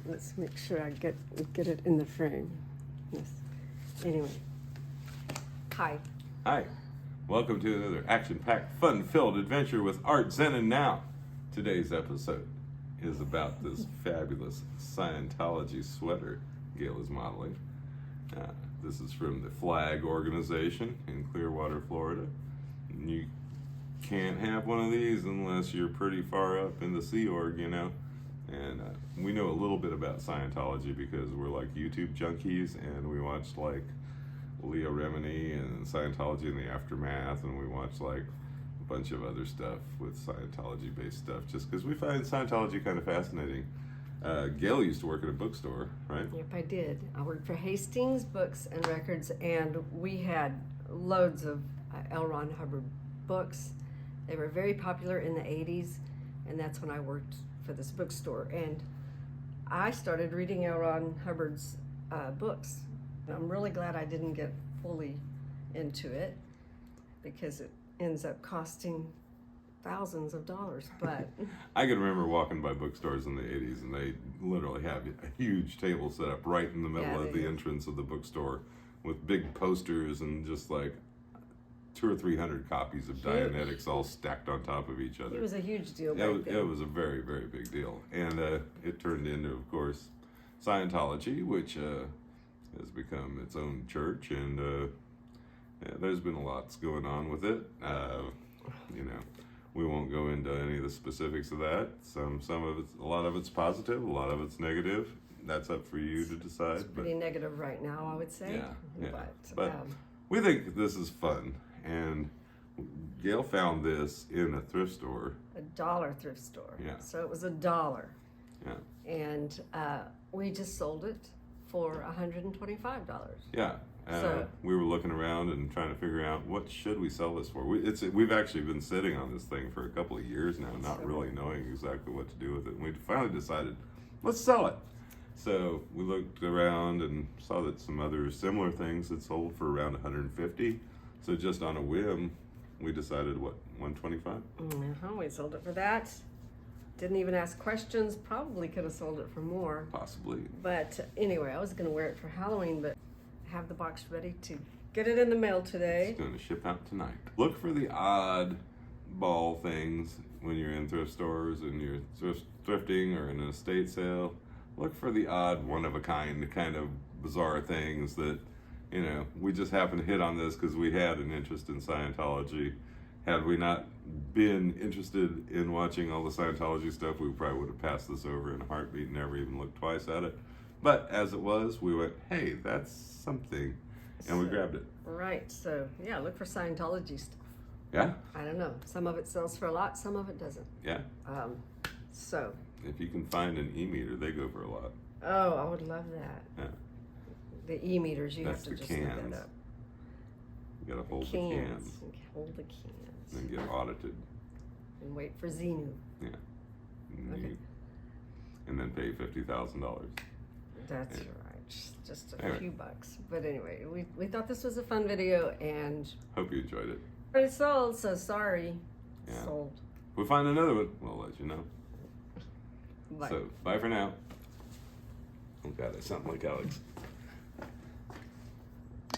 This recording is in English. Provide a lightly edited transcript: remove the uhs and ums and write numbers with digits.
Let's make sure I get it in the frame. Yes. Anyway. Hi. Hi. Welcome to another action-packed, fun-filled adventure with Art Zen and Now. Today's episode is about this fabulous Scientology sweater Gail is modeling. This is from the Flag organization in Clearwater, Florida. You can't have one of these unless you're pretty far up in the Sea Org, you know. And we know a little bit about Scientology because we're like YouTube junkies, and we watched like Leah, Remini, and Scientology in the Aftermath, and we watched like a bunch of other stuff with Scientology-based stuff just because we find Scientology kind of fascinating. Gail used to work at a bookstore, right? Yep, I did. I worked for Hastings Books and Records, and we had loads of L. Ron Hubbard books. They were very popular in the 80s, and that's when I worked for this bookstore. And I started reading L. Ron Hubbard's books. I'm really glad I didn't get fully into it because it ends up costing thousands of dollars. But I can remember walking by bookstores in the 80s, and they literally have a huge table set up right in the middle of the entrance of the bookstore with big posters and just like 200 or 300 copies of Dianetics all stacked on top of each other. It was a huge deal back then. It was a very, very big deal. And it turned into, of course, Scientology, which has become its own church. And there's been a lot going on with it. You know, we won't go into any of the specifics of that. Some of it's, a lot of it's positive, a lot of it's negative. That's up for you to decide. It's pretty negative right now, I would say. Yeah. But we think this is fun. And Gail found this in a thrift store. A dollar thrift store. Yeah. So it was $1. Yeah. And we just sold it for $125. Yeah. So we were looking around and trying to figure out what should we sell this for. We've actually been sitting on this thing for a couple of years now, not really knowing exactly what to do with it. And we finally decided, let's sell it. So we looked around and saw that some other similar things had sold for around $150. So just on a whim, we decided, what, $125? We sold it for that. Didn't even ask questions. Probably could have sold it for more. Possibly. But anyway, I was going to wear it for Halloween, but have the box ready to get it in the mail today. It's going to ship out tonight. Look for the odd ball things when you're in thrift stores and you're thrifting or in an estate sale. Look for the odd, one-of-a-kind kind of bizarre things that, you know, we just happened to hit on this because we had an interest in Scientology. Had we not been interested in watching all the Scientology stuff, we probably would have passed this over in a heartbeat and never even looked twice at it. But as it was, we went, hey, that's something. And we grabbed it. Right. So, yeah, look for Scientology stuff. Yeah? I don't know. Some of it sells for a lot, some of it doesn't. Yeah. So. If you can find an e-meter, they go for a lot. Oh, I would love that. Yeah. The e-meters, you That's have to just cans. look that up. You gotta hold the cans. Hold the cans. And get audited. And wait for Xenu. Yeah. Okay. And then pay $50,000. That's right. Just a few bucks. But anyway, we thought this was a fun video, and hope you enjoyed it. But it sold, so sorry. Yeah. Sold. If we find another one, we'll let you know. Bye. So, bye for now. Oh God, I sound like Alex.